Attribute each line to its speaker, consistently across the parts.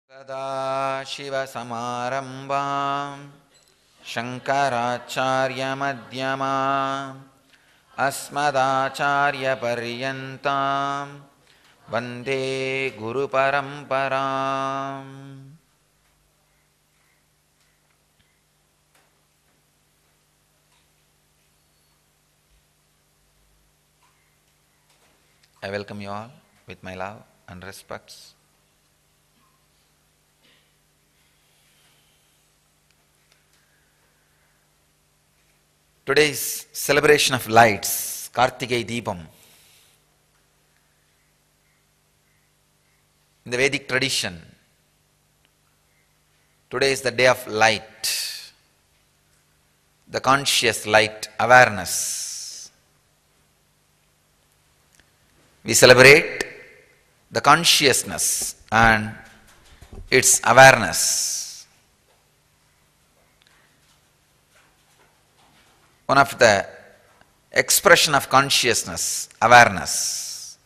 Speaker 1: सदाशिवसमारम्भां शङ्कराचार्यमध्यमाम् अस्मदाचार्यपर्यन्तां वन्दे गुरुपरम्पराम्. I welcome you all with my love and respects. Today's celebration of lights, Karthigai Deepam. In the Vedic tradition, today is the day of light, the conscious light, awareness. We celebrate the consciousness and its awareness. One of the expression of consciousness, awareness.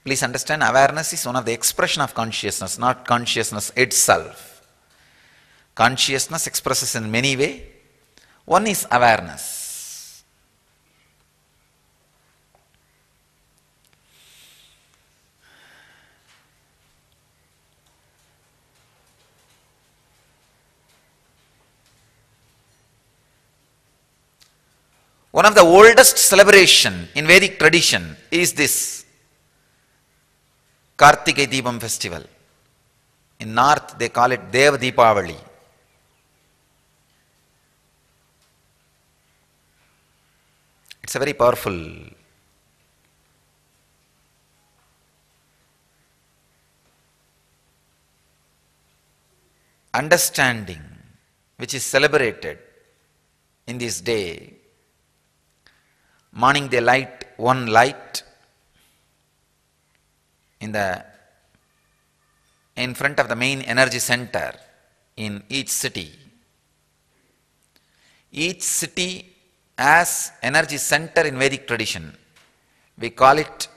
Speaker 1: Please understand, awareness is one of the expression of consciousness, not consciousness itself. Consciousness expresses in many ways. One is awareness. One of the oldest celebration in Vedic tradition is this Karthigai Deepam festival. In North they call it Dev Deepavali. It's a very powerful understanding which is celebrated in this day. Morning they light one light in front of the main energy center in each city. Each city has energy center in Vedic tradition. We call it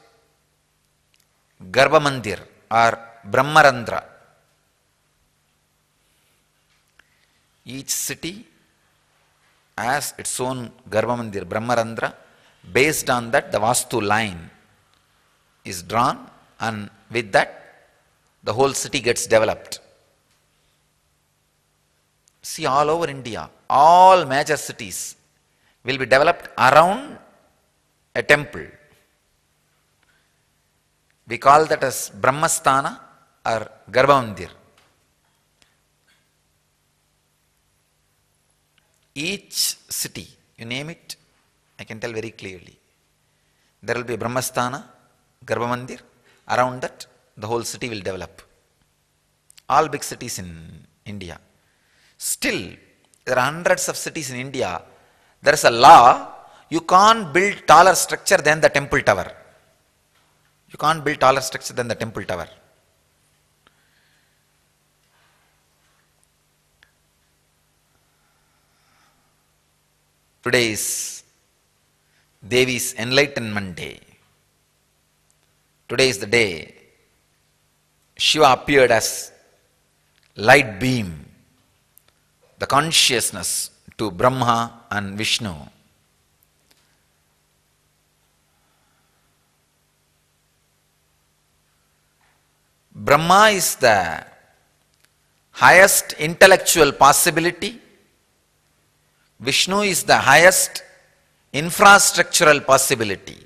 Speaker 1: Garbha Mandir or Brahmarandra. Each city has its own Garbha Mandir, Brahmarandra. Based on that, the Vastu line is drawn, and with that, the whole city gets developed. See, all over India, all major cities will be developed around a temple. We call that as Brahmasthana or Garbha Mandir. Each city, you name it, I can tell very clearly. There will be a Brahmasthana, Garbha Mandir. Around that, the whole city will develop. All big cities in India. Still, there are hundreds of cities in India. There is a law, you can't build taller structure than the temple tower. You can't build taller structure than the temple tower. Today is Devi's Enlightenment Day. Today is the day Shiva appeared as light beam, the consciousness to Brahma and Vishnu. Brahma is the highest intellectual possibility. Vishnu is the highest infrastructural possibility.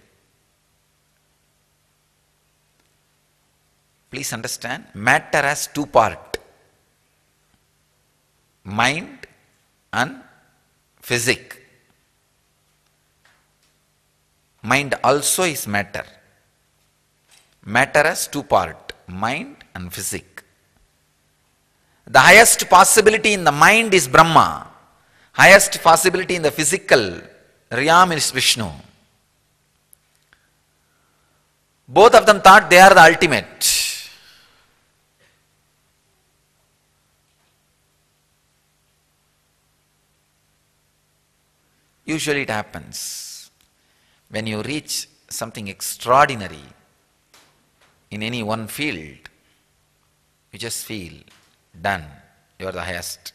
Speaker 1: Please understand, matter has two parts, mind and physics. Mind also is matter. Matter has two parts, mind and physics. The highest possibility in the mind is Brahma. Highest possibility in the physical realm is Vishnu. Both of them thought they are the ultimate. Usually it happens when you reach something extraordinary in any one field, you just feel Done. You are the highest.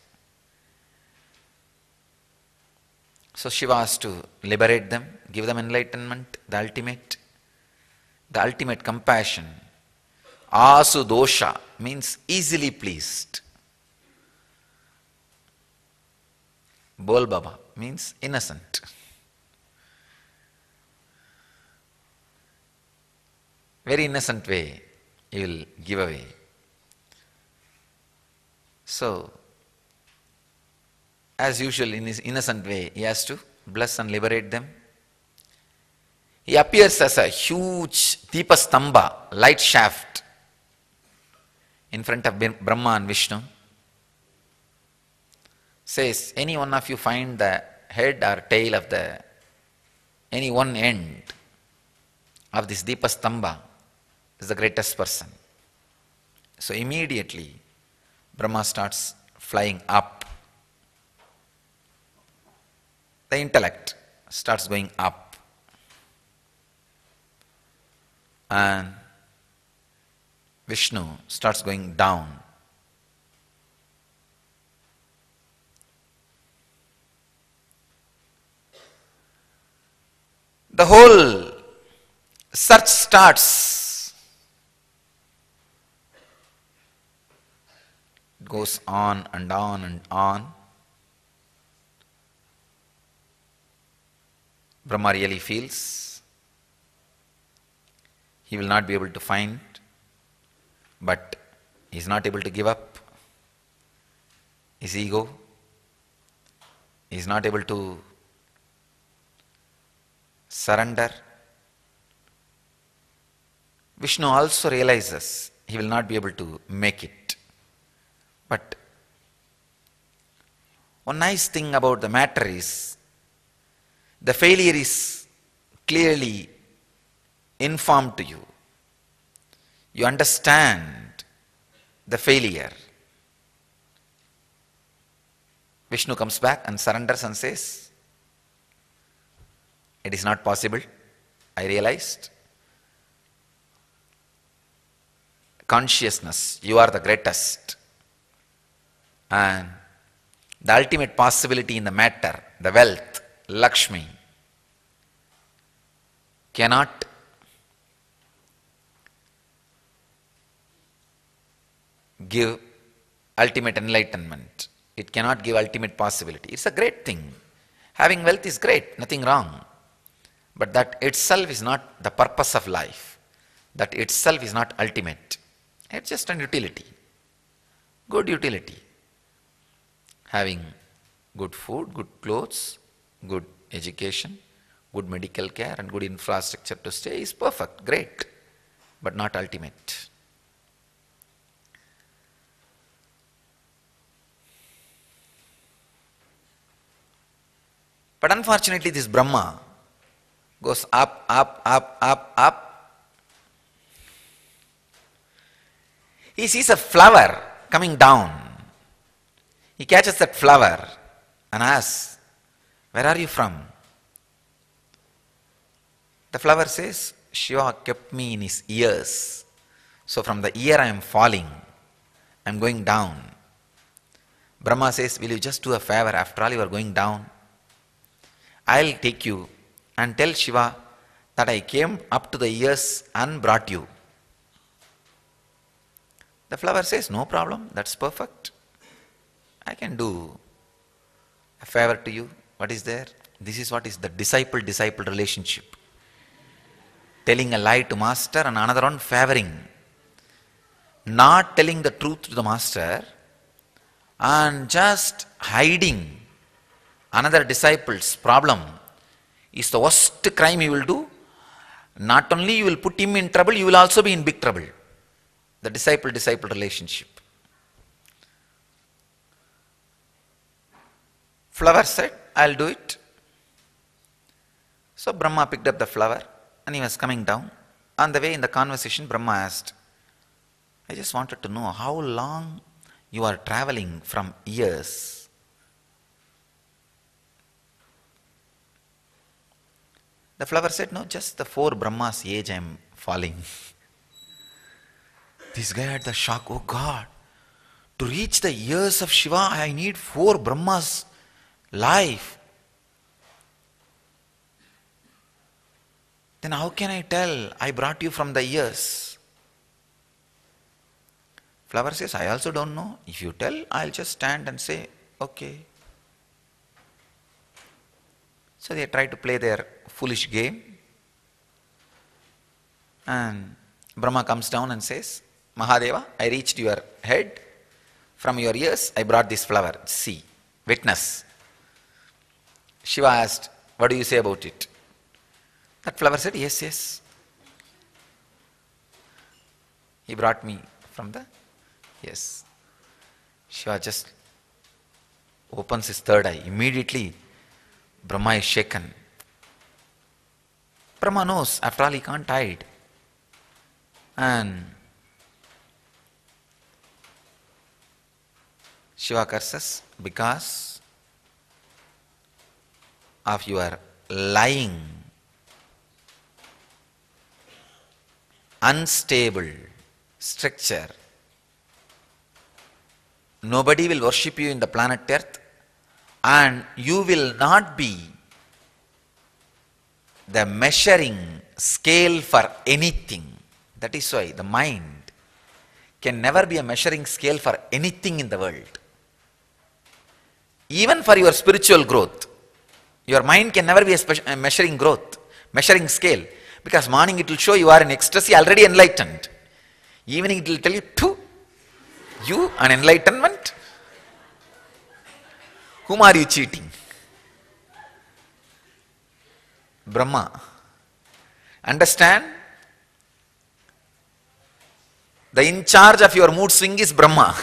Speaker 1: So Shiva has to liberate them, give them enlightenment, the ultimate compassion. Asu dosha means easily pleased. Bol Baba means innocent. Very innocent way he will give away. So, as usual, in his innocent way, he has to bless and liberate them. He appears as a huge Deepastamba, light shaft, in front of Brahma and Vishnu. Says, any one of you find the head or tail of any one end of this Deepastamba is the greatest person. So immediately, Brahma starts flying up. The intellect starts going up. And Vishnu starts going down. The whole search starts. It goes on and on and on. Brahma really feels he will not be able to find, but he is not able to give up his ego. He is not able to surrender. Vishnu also realizes he will not be able to make it. But one nice thing about the matter is, the failure is clearly informed to you. You understand the failure. Vishnu comes back and surrenders and says, it is not possible. I realized. Consciousness, you are the greatest. And the ultimate possibility in the matter, the wealth, Lakshmi, cannot give ultimate enlightenment. It cannot give ultimate possibility. It's a great thing. Having wealth is great, nothing wrong. But that itself is not the purpose of life. That itself is not ultimate. It's just an utility. Good utility. Having good food, good clothes, good education, good medical care and good infrastructure to stay is perfect, great, but not ultimate. But unfortunately this Brahma goes up, up, up, up, up. He sees a flower coming down. He catches that flower and asks, where are you from? The flower says, Shiva kept me in his ears. So from the ear I am falling. I am going down. Brahma says, will you just do a favor? After all you are going down. I'll take you and tell Shiva that I came up to the ears and brought you. The flower says, no problem, that's perfect. I can do a favor to you. What is there? This is what is the disciple-disciple relationship. Telling a lie to master and another one favoring. Not telling the truth to the master and just hiding another disciple's problem is the worst crime you will do. Not only you will put him in trouble, you will also be in big trouble. The disciple-disciple relationship. Flower said, I'll do it. So Brahma picked up the flower and he was coming down. On the way in the conversation, Brahma asked, I just wanted to know how long you are traveling from years. The flower said, no, just the 4 Brahmas age I am falling. This guy had the shock, oh God, To reach the ears of Shiva, I need 4 Brahmas' life. Then how can I tell I brought you from the ears? Flower says, I also don't know. If you tell, I'll just stand and say, okay. So they try to play their foolish game. And Brahma comes down and says, Mahadeva, I reached your head. From your ears, I brought this flower. See, witness. Shiva asked, what do you say about it? That flower said, yes, yes. He brought me from the, yes. Shiva just opens his third eye. Immediately, Brahma is shaken. Brahma knows, after all, he can't hide. And Shiva curses because of your lying, unstable structure. Nobody will worship you in the planet Earth, and you will not be the measuring scale for anything. That is why the mind can never be a measuring scale for anything in the world. Even for your spiritual growth, your mind can never be a measuring scale. Because morning it will show you are in ecstasy, already enlightened. Evening it will tell you, "Phew, you an enlightenment? Whom are you cheating?" Brahma. Understand? The in charge of your mood swing is Brahma.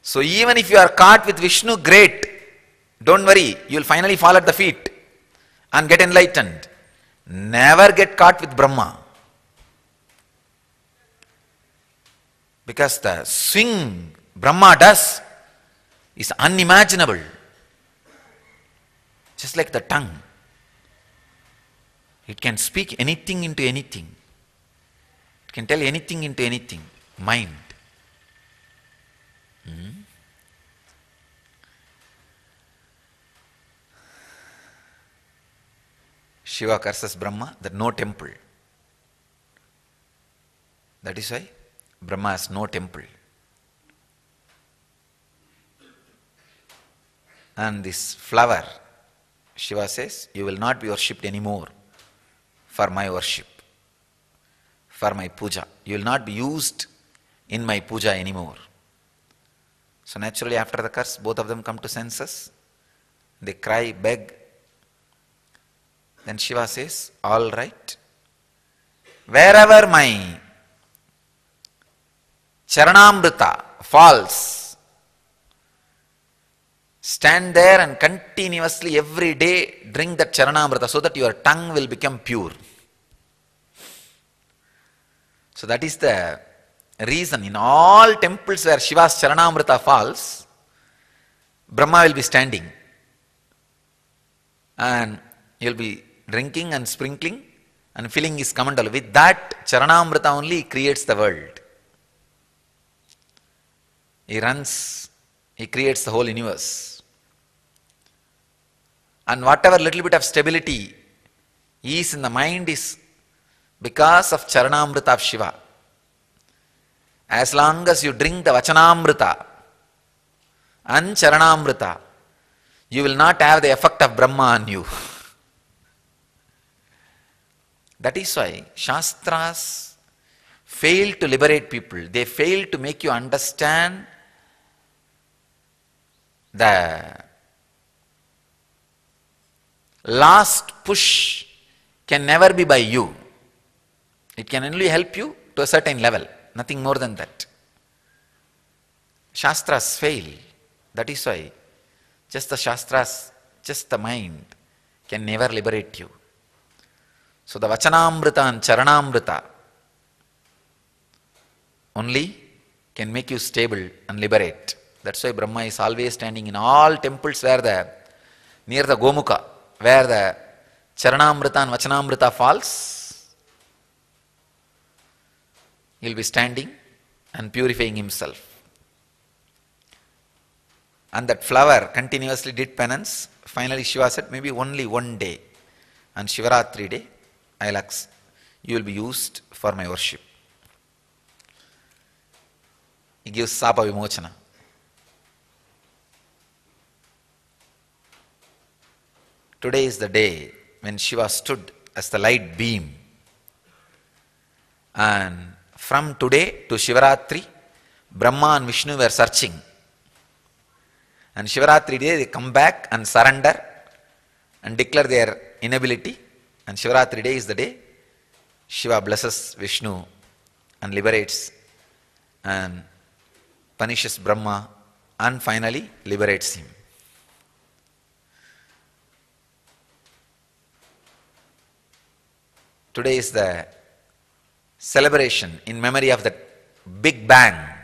Speaker 1: So even if you are caught with Vishnu, great. Don't worry, you will finally fall at the feet and get enlightened. Never get caught with Brahma. Because the swing Brahma does is unimaginable. Just like the tongue. It can speak anything into anything. It can tell anything into anything. Mind. Shiva curses Brahma that no temple. That is why Brahma has no temple. And this flower, Shiva says, you will not be worshipped anymore for my worship, for my puja. You will not be used in my puja anymore. So naturally after the curse, both of them come to senses. They cry, beg. Then Shiva says, all right. Wherever my Charanamrita falls, stand there and continuously every day drink that Charanamrita so that your tongue will become pure. So that is the reason in all temples where Shiva's Charanamrita falls, Brahma will be standing. And he will be drinking and sprinkling and filling his kamandala. With that Charanamrita only he creates the world. He runs, he creates the whole universe. And whatever little bit of stability is in the mind is because of Charanamrita of Shiva. As long as you drink the Vachanamrita and Charanamrita, you will not have the effect of Brahma on you. That is why Shastras fail to liberate people. They fail to make you understand the last push can never be by you. It can only help you to a certain level, nothing more than that. Shastras fail. That is why just the Shastras, just the mind can never liberate you. So the Vachanamrita and Charanamrita only can make you stable and liberate. That's why Brahma is always standing in all temples where near the Gomukha, where the Charanamrita and Vachanamrita falls. He will be standing and purifying himself. And that flower continuously did penance. Finally Shiva said, maybe only one day, on Shivaratri day, you will be used for my worship. He gives Sapa Vimochana. Today is the day when Shiva stood as the light beam. And from today to Shivaratri, Brahma and Vishnu were searching. And Shivaratri day they come back and surrender and declare their inability. And Shivaratri day is the day Shiva blesses Vishnu and liberates and punishes Brahma and finally liberates him. Today is the celebration in memory of the Big Bang.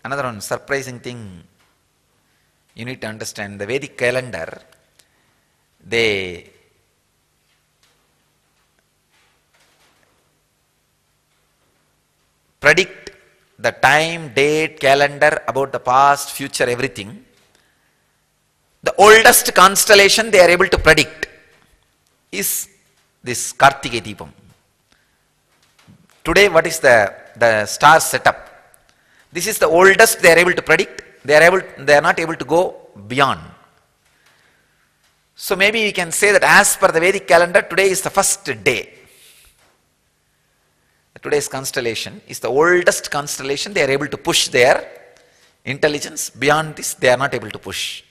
Speaker 1: Another one surprising thing you need to understand, the Vedic calendar, they predict the time, date, calendar about the past, future, everything. The oldest constellation they are able to predict is this Karthigai Deepam. Today what is the star setup? This is the oldest they are able to predict. They are not able to go beyond. So maybe we can say that as per the Vedic calendar, today is the first day. Today's constellation is the oldest constellation. They are able to push their intelligence. Beyond this, they are not able to push.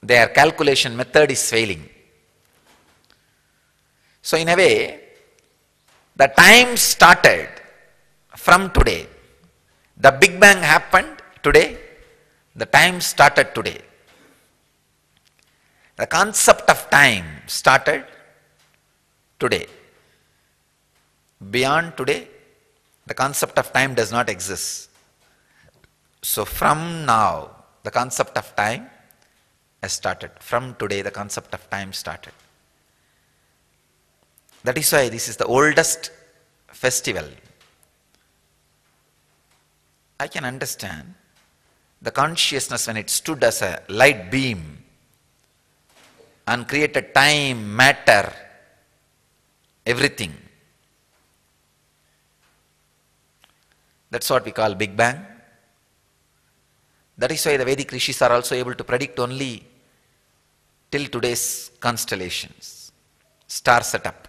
Speaker 1: Their calculation method is failing. So in a way, the time started from today. The Big Bang happened today. The time started today. The concept of time started today. Beyond today, the concept of time does not exist. So from now, the concept of time has started. From today, the concept of time started. That is why this is the oldest festival. I can understand the consciousness when it stood as a light beam and created time, matter, everything. That's what we call Big Bang. That is why the Vedic rishis are also able to predict only till today's constellations, star setup.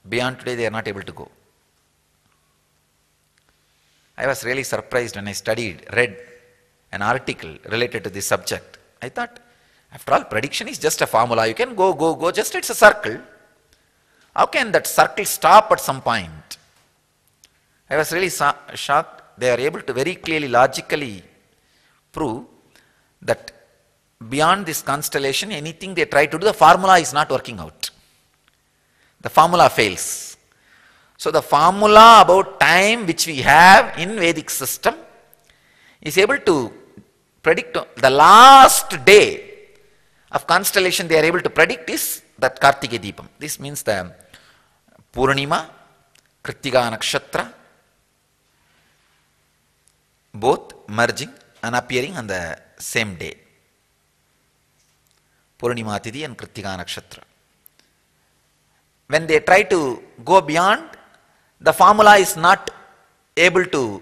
Speaker 1: Beyond today, they are not able to go. I was really surprised when I read an article related to this subject. I thought, after all, prediction is just a formula. You can go, just it's a circle. How can that circle stop at some point? I was really shocked. They are able to very clearly, logically prove that beyond this constellation, anything they try to do, the formula is not working out. The formula fails. So the formula about time which we have in Vedic system is able to predict the last day of constellation they are able to predict is that Karthigai Deepam. This means the Purnima, Karthiga Nakshatra, both merging and appearing on the same day. Purnima Tithi and Karthiga Nakshatra. When they try to go beyond, the formula is not able to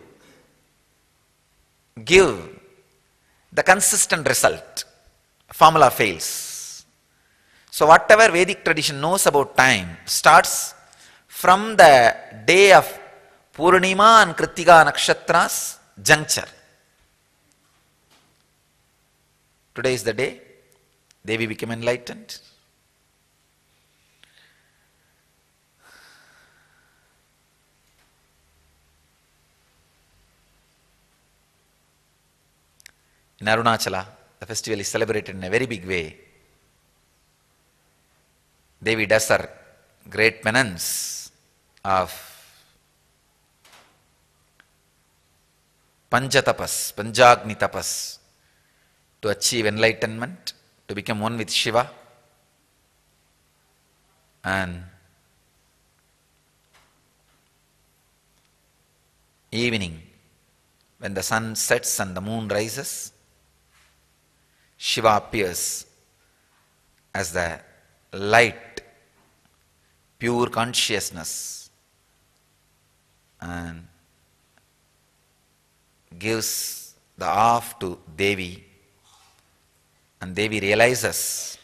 Speaker 1: give the consistent result. Formula fails. So whatever Vedic tradition knows about time starts from the day of Purnima and Karthiga Nakshatra's juncture. Today is the day Devi became enlightened. In Arunachala, the festival is celebrated in a very big way. Devi does her great penance of tapas, pancha-agni tapas, to achieve enlightenment, to become one with Shiva. And evening, when the sun sets and the moon rises, Shiva appears as the light, pure consciousness, and gives the half to Devi, and Devi realizes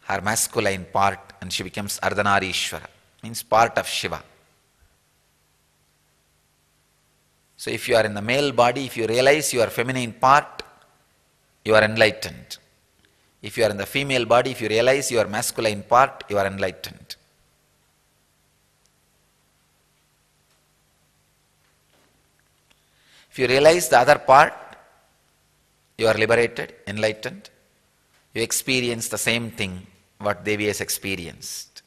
Speaker 1: her masculine part and she becomes Ardhanarishvara, means part of Shiva. So if you are in the male body, if you realize your feminine part, you are enlightened. If you are in the female body, if you realize your masculine part, you are enlightened. If you realize the other part, you are liberated, enlightened. You experience the same thing what Devi has experienced.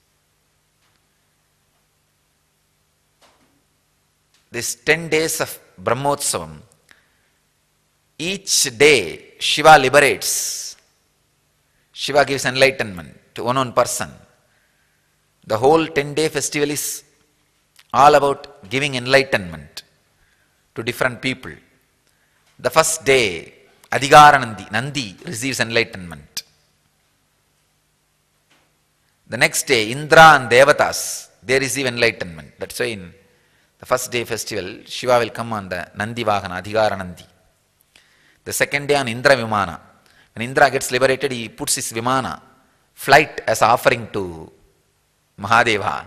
Speaker 1: This 10 days of Brahmotsavam, each day Shiva liberates. Shiva gives enlightenment to one person. The whole 10-day festival is all about giving enlightenment to different people. The first day, Adhikaranandi, Nandi receives enlightenment. The next day, Indra and Devatas, they receive enlightenment. That's why in the first day festival, Shiva will come on the Nandi Vahana, Adhikaranandi. The second day on Indra Vimana, when Indra gets liberated, he puts his Vimana, flight as offering to Mahadeva,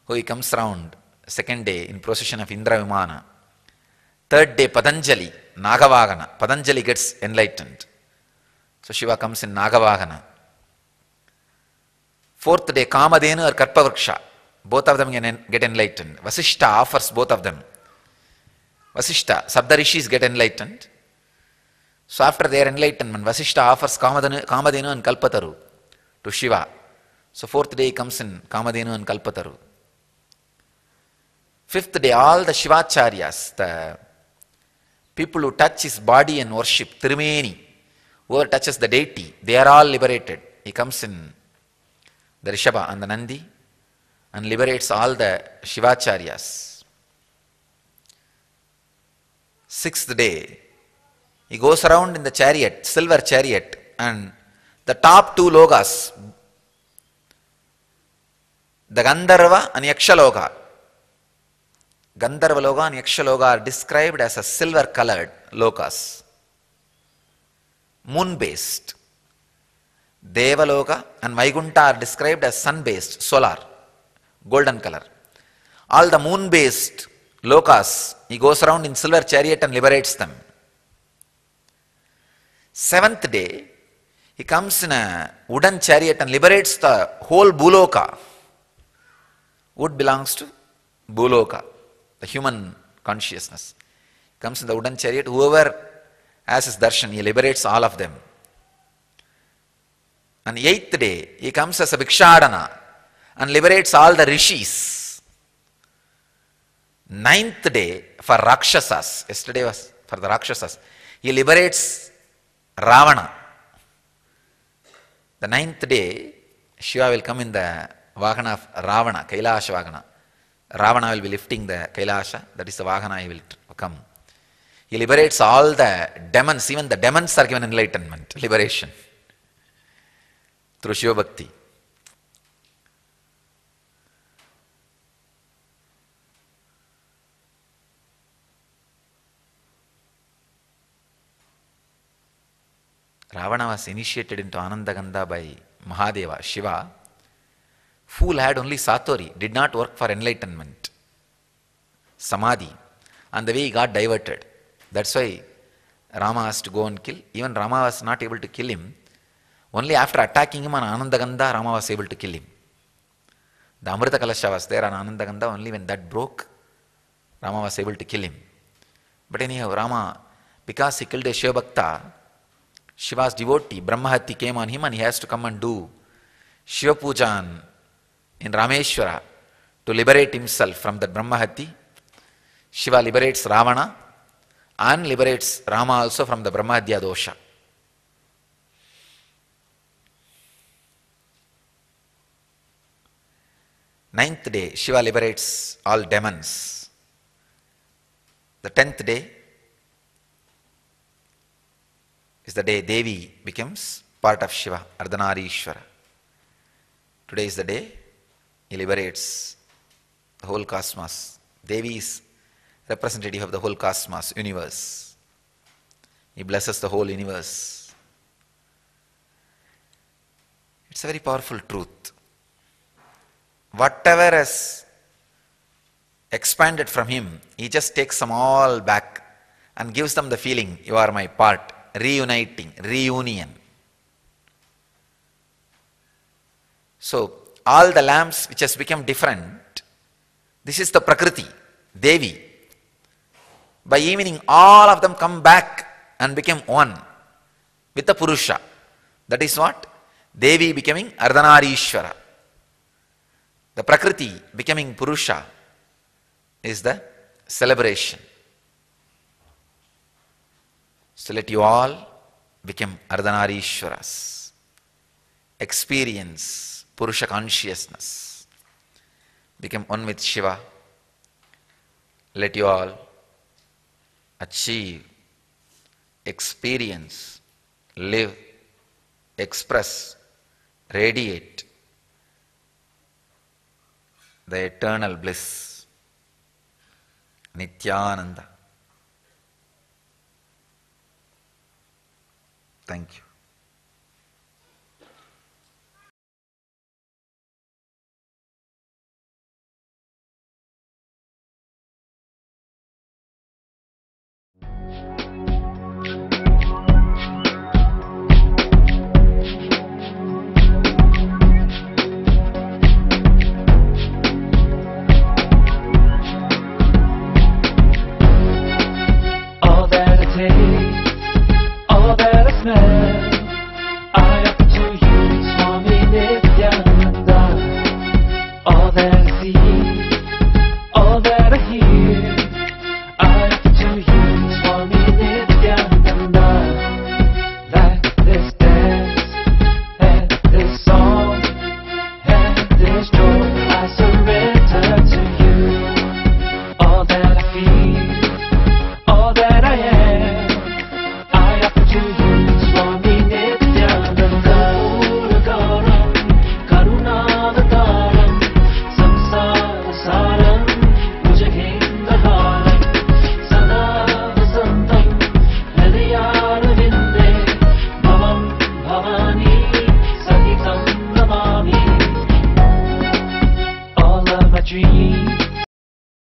Speaker 1: who he comes round second day in procession of Indra Vimana. Third day, Patanjali, Nagavagana. Patanjali gets enlightened. So Shiva comes in Nagavagana. Fourth day, Kamadhenu or Karpavriksha. Both of them get enlightened. Vasishta offers both of them. Vasishta, Sabdarishis get enlightened. So after their enlightenment, Vasishta offers Kamadhenu and Kalpataru to Shiva. So fourth day comes in Kamadhenu and Kalpataru. Fifth day, all the Shivacharyas, the people who touch his body and worship, Tirumeni, whoever touches the deity, they are all liberated. He comes in the Rishabha and the Nandi and liberates all the Shivacharyas. Sixth day, he goes around in the chariot, silver chariot, and the top two lokas, the Gandharva and Yakshaloka. Gandharva Loka and Yakshaloka are described as a silver colored lokas, moon based. Devaloka and Vaikunta are described as sun based, solar, golden color. All the moon based lokas, he goes around in silver chariot and liberates them. Seventh day, he comes in a wooden chariot and liberates the whole Bhuloka. Wood belongs to Bhuloka, the human consciousness. He comes in the wooden chariot, whoever has his darshan, he liberates all of them. On the eighth day, he comes as a Bhikshadana and liberates all the rishis. Ninth day, for Rakshasas, yesterday was for the Rakshasas, he liberates Ravana. The ninth day, Shiva will come in the Vahana of Ravana, KAILASA Vahana. Ravana will be lifting the KAILASA, that is the Vahana he will come. He liberates all the demons, even the demons are given enlightenment, liberation, through Shiva Bhakti. Ravana was initiated into Anandagandha by Mahadeva, Shiva. Fool had only Satori, did not work for enlightenment, Samadhi, and the way he got diverted. That's why Rama has to go and kill. Even Rama was not able to kill him. Only after attacking him on Anandagandha, Rama was able to kill him. The Amrita Kalasha was there on Anandagandha, only when that broke, Rama was able to kill him. But anyhow, Rama, because he killed a Shiva Bhakta, Shiva's devotee, Brahmahati, came on him and he has to come and do Shiva Puja in Rameshwara to liberate himself from that Brahmahati. Shiva liberates Ravana and liberates Rama also from the Brahmadhya dosha. Ninth day, Shiva liberates all demons. The 10th day is the day Devi becomes part of Shiva, Ardhanarishvara. Today is the day he liberates the whole cosmos. Devi is representative of the whole cosmos, universe. He blesses the whole universe. It's a very powerful truth. Whatever has expanded from him, he just takes them all back and gives them the feeling, you are my part, reuniting, reunion. So, all the lamps which has become different, this is the Prakriti, Devi. By evening, all of them come back and become one with the Purusha. That is what? Devi becoming Ardhanarishvara. The Prakriti becoming Purusha is the celebration. So let you all become Ardhanarishvaras. Experience Purusha consciousness. Become one with Shiva. Let you all achieve, experience, live, express, radiate the eternal bliss. Nithyananda. Thank you.
Speaker 2: All that I smell, I offer to you, Swami Nithyananda. All that I see, all that I hear, I offer to you, Swami Nithyananda. Like this dance, and this song, and this joy, I surrender to you. All that I feel, all that I am, I offer to you, Swami Nithyananda. Puragaram, Karunavataram, Samsarasaram, Bhujagendaharam, Sada Vasantam, Hridayarvinde, Bhavam Bhavam